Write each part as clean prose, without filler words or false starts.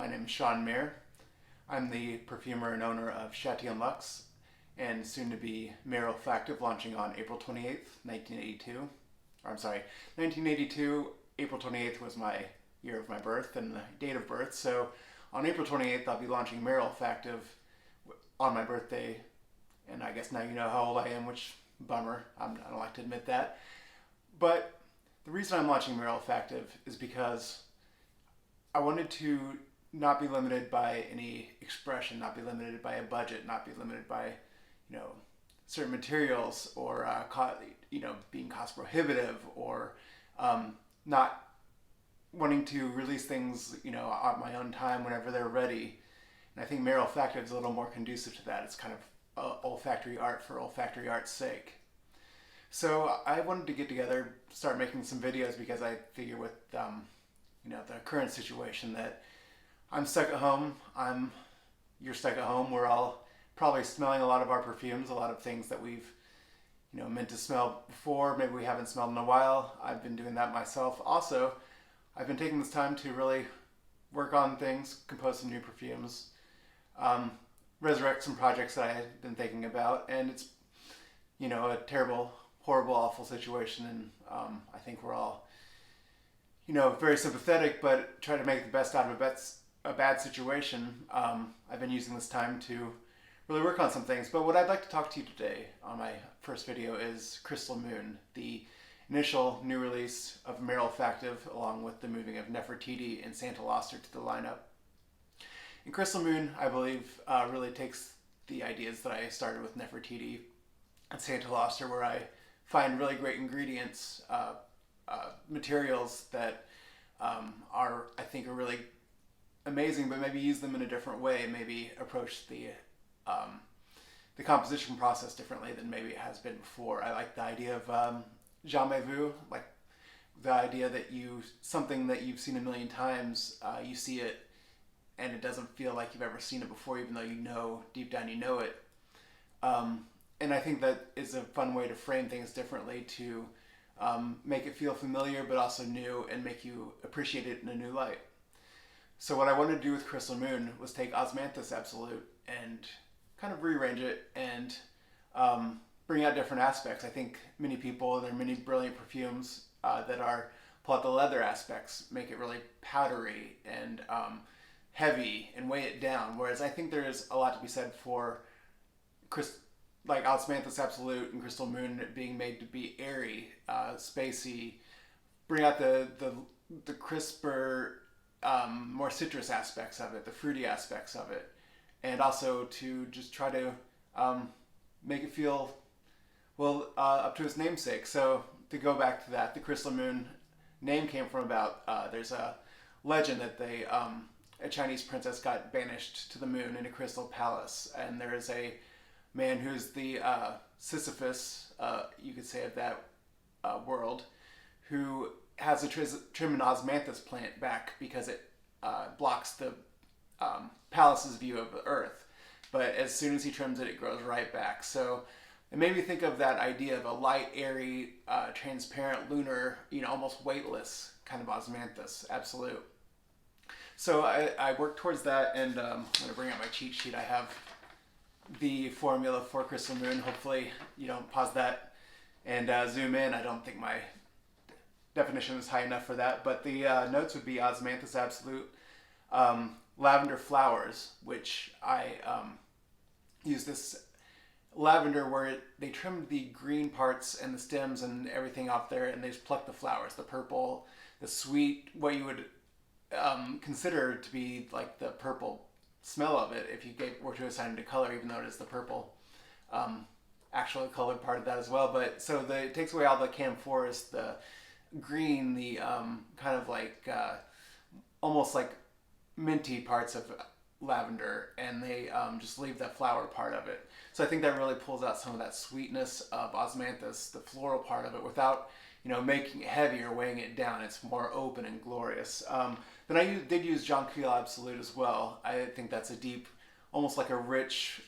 My name is Shawn Maher. I'm the perfumer and owner of Chatillon Luxe, and soon to be Maher Olfactive, launching on April 28th, 1982. Or I'm sorry, 1982, April 28th was my year of my birth and the date of birth. So on April 28th, I'll be launching Maher Olfactive on my birthday. And I guess now you know how old I am, which bummer. I don't like to admit that. But the reason I'm launching Maher Olfactive is because I wanted to not be limited by any expression, not be limited by a budget, not be limited by, certain materials or, being cost prohibitive or not wanting to release things, on my own time whenever they're ready. And I think Maher Olfactive is a little more conducive to that. It's kind of olfactory art for olfactory art's sake. So I wanted to get together, start making some videos because I figure with, the current situation that I'm stuck at home, you're stuck at home, we're all probably smelling a lot of our perfumes, a lot of things that we've, meant to smell before, maybe we haven't smelled in a while. I've been doing that myself. Also, I've been taking this time to really work on things, compose some new perfumes, resurrect some projects that I had been thinking about, and it's, a terrible, horrible, awful situation, and I think we're all, very sympathetic, but try to make the best out of a bad situation. I've been using this time to really work on some things, but what I'd like to talk to you today on my first video is Crystal Moon, the initial new release of Maher Olfactive, along with the moving of Nefertiti and Santa Luster to the lineup. And Crystal Moon, I believe, really takes the ideas that I started with Nefertiti and Santa Luster, where I find really great ingredients, materials that I think are really amazing, but maybe use them in a different way, maybe approach the composition process differently than maybe it has been before. I like the idea of jamais vu, like the idea that something that you've seen a million times, you see it and it doesn't feel like you've ever seen it before, even though deep down you know it. And I think that is a fun way to frame things differently, to make it feel familiar but also new and make you appreciate it in a new light. So what I wanted to do with Crystal Moon was take Osmanthus Absolute and kind of rearrange it and bring out different aspects. I think many people, there are many brilliant perfumes that pull out the leather aspects, make it really powdery and heavy and weigh it down. Whereas I think there is a lot to be said for like Osmanthus Absolute and Crystal Moon being made to be airy, spacey, bring out the crisper, more citrus aspects of it, the fruity aspects of it, and also to just try to make it feel, well, up to its namesake. So to go back to that, the Crystal Moon name came from there's a legend that a Chinese princess got banished to the moon in a crystal palace, and there is a man who's the Sisyphus, you could say, of that world, who has to trim an osmanthus plant back because it blocks the palace's view of the earth. But as soon as he trims it, it grows right back. So it made me think of that idea of a light, airy, transparent, lunar, almost weightless kind of osmanthus absolute. So I worked towards that, and I'm going to bring out my cheat sheet. I have the formula for Crystal Moon. Hopefully you don't pause that and zoom in. I don't think my definition is high enough for that, but the notes would be Osmanthus Absolute, lavender flowers, which I use this lavender where they trimmed the green parts and the stems and everything off there, and they just plucked the flowers, the purple, the sweet, what you would consider to be like the purple smell of it if you were to assign it a color, even though it is the purple actual colored part of that as well. But so it takes away all the camphorous, the green, the kind of like almost like minty parts of lavender, and they just leave that flower part of it. So I think that really pulls out some of that sweetness of osmanthus, the floral part of it, without making it heavy or weighing it down. It's more open and glorious. Then I did use Jonquil Absolute as well. I think that's a deep, almost like a rich,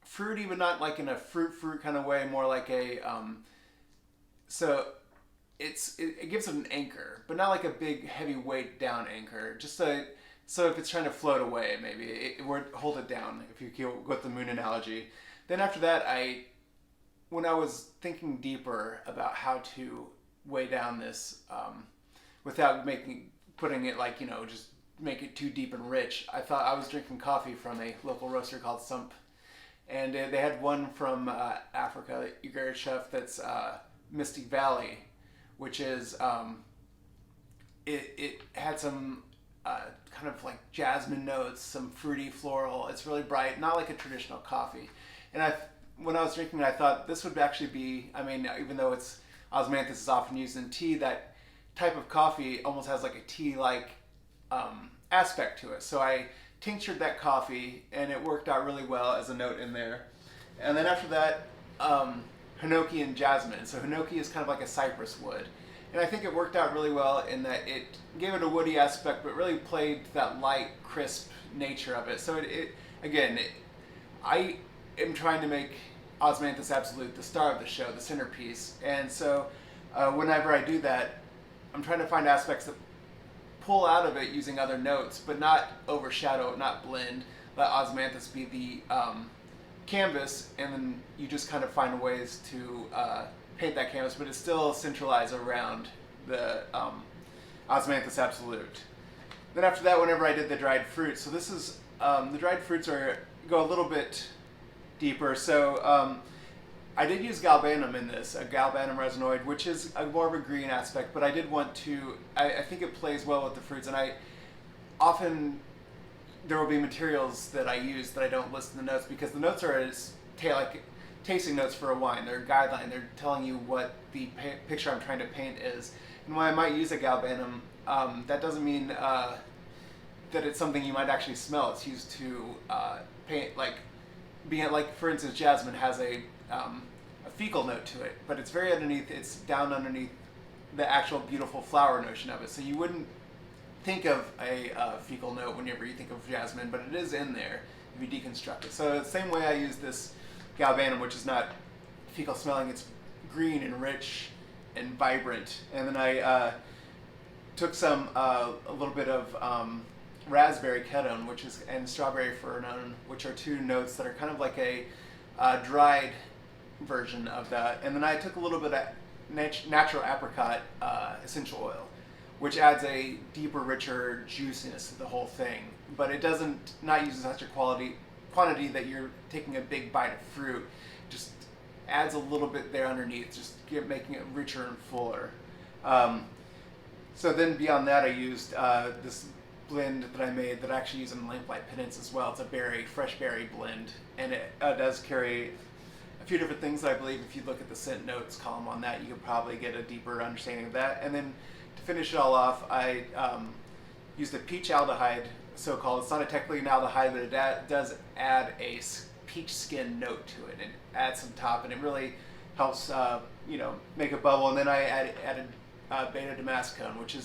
fruity, but not like in a fruit kind of way, more like a so it gives it an anchor, but not like a big heavy weight down anchor, just So if it's trying to float away, maybe it would hold it down. If you go with the moon analogy, then after that, when I was thinking deeper about how to weigh down this without putting it like, just make it too deep and rich, I thought I was drinking coffee from a local roaster called Sump, and they had one from Africa, Ugarit Chef, that's Mystic Valley, which is it had some kind of like jasmine notes, some fruity floral. It's really bright, not like a traditional coffee. And when I was drinking it, I thought this would actually be, even though it's osmanthus is often used in tea, that type of coffee almost has like a tea-like aspect to it. So I tinctured that coffee, and it worked out really well as a note in there. And then after that, Hinoki and Jasmine. So Hinoki is kind of like a cypress wood. And I think it worked out really well in that it gave it a woody aspect, but really played that light, crisp nature of it. So I am trying to make Osmanthus Absolute the star of the show, the centerpiece. And so whenever I do that, I'm trying to find aspects that pull out of it using other notes, but not overshadow it, not blend. Let Osmanthus be the canvas, and then you just kind of find ways to paint that canvas, but it's still centralized around the Osmanthus Absolute. Then after that, whenever I did the dried fruits, so this is, the dried fruits go a little bit deeper. So I did use galbanum in this, a galbanum resinoid, which is more of a green aspect, but I did want to, I think it plays well with the fruits, and often there will be materials that I use that I don't list in the notes, because the notes are like tasting notes for a wine. They're a guideline. They're telling you what the picture I'm trying to paint is. And when I might use a galbanum, that doesn't mean that it's something you might actually smell. It's used to paint, like for instance, jasmine has a fecal note to it, but it's very underneath. It's down underneath the actual beautiful flower notion of it. So you wouldn't think of a fecal note whenever you think of jasmine, but it is in there if you deconstruct it. So the same way I use this galbanum, which is not fecal smelling, it's green and rich and vibrant. And then I took a little bit of raspberry ketone, and strawberry fernone, which are two notes that are kind of like a dried version of that. And then I took a little bit of natural apricot essential oil, which adds a deeper, richer juiciness to the whole thing. But it not use such a quantity that you're taking a big bite of fruit. Just adds a little bit there underneath, just making it richer and fuller. So then beyond that, I used this blend that I made that I actually use in Lamplight Penance as well. It's a fresh berry blend, and it does carry a few different things that I believe if you look at the scent notes column on that, you could probably get a deeper understanding of that. And then to finish it all off, I used a peach aldehyde, so-called. It's not technically an aldehyde, but it does add a peach skin note to it. It adds some top, and it really helps make a bubble. And then I added beta damascone, which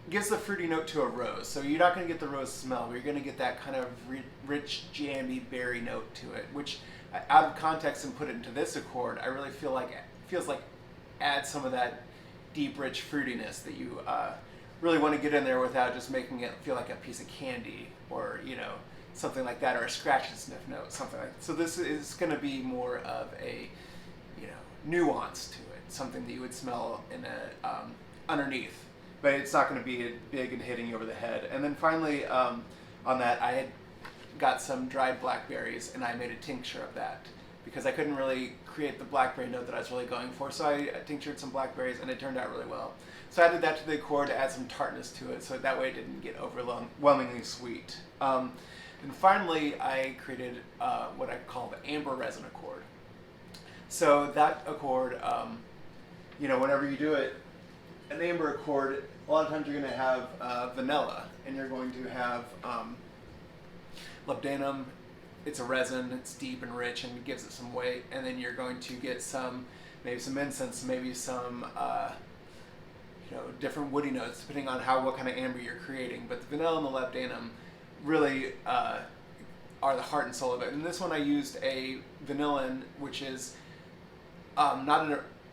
gives the fruity note to a rose. So you're not going to get the rose smell, but you're going to get that kind of rich, jammy berry note to it, which out of context and put it into this accord, I really feels like adds some of that deep, rich fruitiness that you really want to get in there without just making it feel like a piece of candy or something like that, or a scratch and sniff note, something like that. So this is going to be more of a nuance to it, something that you would smell in underneath, but it's not going to be big and hitting you over the head. And then finally, on that, I had got some dried blackberries, and I made a tincture of that because I couldn't really create the blackberry note that I was really going for. So I tinctured some blackberries, and it turned out really well. So I added that to the accord to add some tartness to it, so that way it didn't get overwhelmingly sweet. And finally, I created what I call the amber resin accord. So that accord, whenever you do it, an amber accord, a lot of times you're going to have vanilla, and you're going to have labdanum. It's a resin, it's deep and rich, and it gives it some weight. And then you're going to get maybe some incense, maybe some different woody notes, depending on what kind of amber you're creating. But the vanilla and the labdanum really are the heart and soul of it. And this one I used a vanillin, which is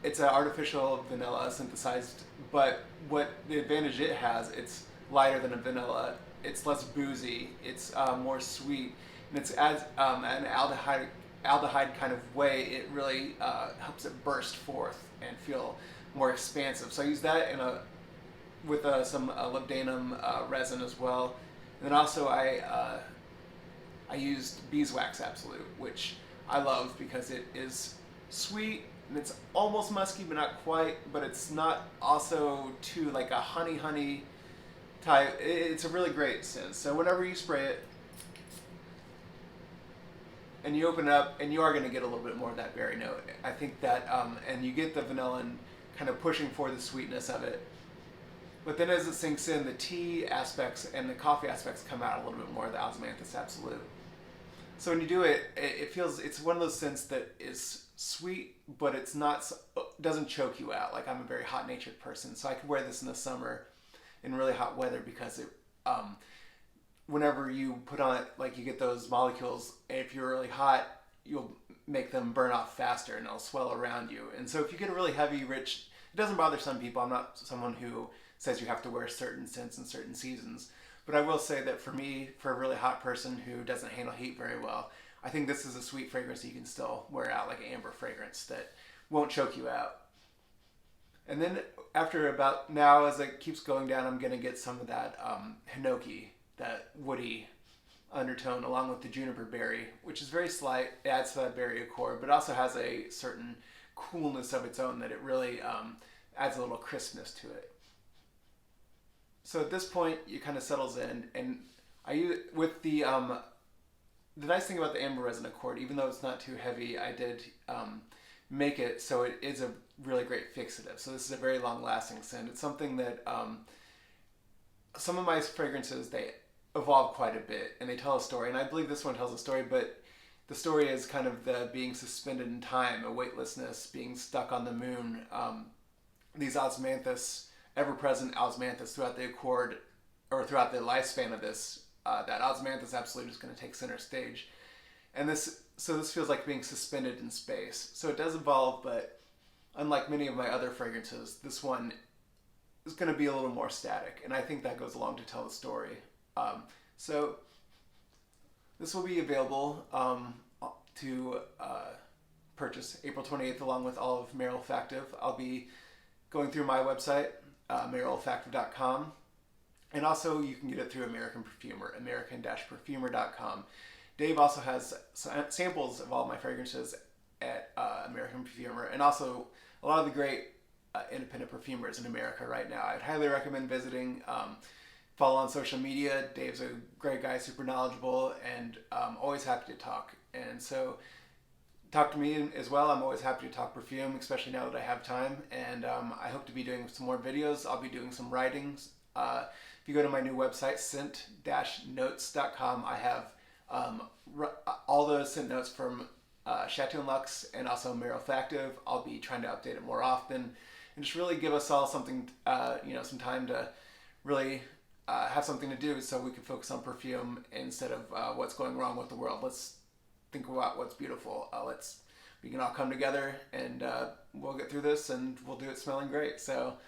it's an artificial vanilla synthesized, but what the advantage it has, it's lighter than a vanilla it's less boozy, it's more sweet, and it's adds an aldehyde kind of way. It really helps it burst forth and feel more expansive. So I use that in a with some labdanum resin as well. And then also I used beeswax absolute, which I love because it is sweet and it's almost musky but not quite, but it's not also too like a honey type. It's a really great scent. So whenever you spray it and you open it up, and you are going to get a little bit more of that berry note. I think that, and you get the vanilla kind of pushing for the sweetness of it. But then as it sinks in, the tea aspects and the coffee aspects come out a little bit more of the Osmanthus Absolute. So when you do it, it feels, it's one of those scents that is sweet, but it's not, doesn't choke you out. Like, I'm a very hot natured person, so I could wear this in the summer in really hot weather because it, whenever you put on it, like you get those molecules, if you're really hot, you'll make them burn off faster and it'll swell around you. And so if you get a really heavy, rich, it doesn't bother some people. I'm not someone who says you have to wear certain scents in certain seasons. But I will say that for me, for a really hot person who doesn't handle heat very well, I think this is a sweet fragrance that you can still wear out, like an amber fragrance that won't choke you out. And then after about now, as it keeps going down, I'm going to get some of that Hinoki, that woody undertone, along with the juniper berry, which is very slight. It adds to that berry accord, but also has a certain coolness of its own that it really adds a little crispness to it. So at this point, it kind of settles in, and I use with the nice thing about the amber resin accord, even though it's not too heavy, I did make it so it is a really great fixative. So this is a very long-lasting scent. It's something that some of my fragrances, they evolve quite a bit and they tell a story, and I believe this one tells a story, but the story is kind of the being suspended in time, a weightlessness, being stuck on the moon. These osmanthus, ever-present osmanthus throughout the accord, or throughout the lifespan of this, that osmanthus absolute is going to take center stage. And this feels like being suspended in space. So it does evolve, but unlike many of my other fragrances, this one is going to be a little more static, and I think that goes along to tell the story. So this will be available to purchase April 28th, along with all of Maher Olfactive. I'll be going through my website, maherolfactive.com, and also you can get it through American Perfumer, american-perfumer.com. Dave also has samples of all my fragrances at American Perfumer, and also a lot of the great independent perfumers in America right now. I'd highly recommend visiting. Follow on social media. Dave's a great guy, super knowledgeable, and always happy to talk. And so talk to me as well. I'm always happy to talk perfume, especially now that I have time. And I hope to be doing some more videos. I'll be doing some writings. If you go to my new website, scent-notes.com, I have all the scent notes from Chatillon Luxe and also Maher Olfactive. I'll be trying to update it more often and just really give us all something, some time to really have something to do so we can focus on perfume instead of what's going wrong with the world. Let's think about what's beautiful. We can all come together and we'll get through this and we'll do it smelling great. So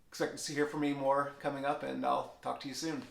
expect to hear from me more coming up, and I'll talk to you soon.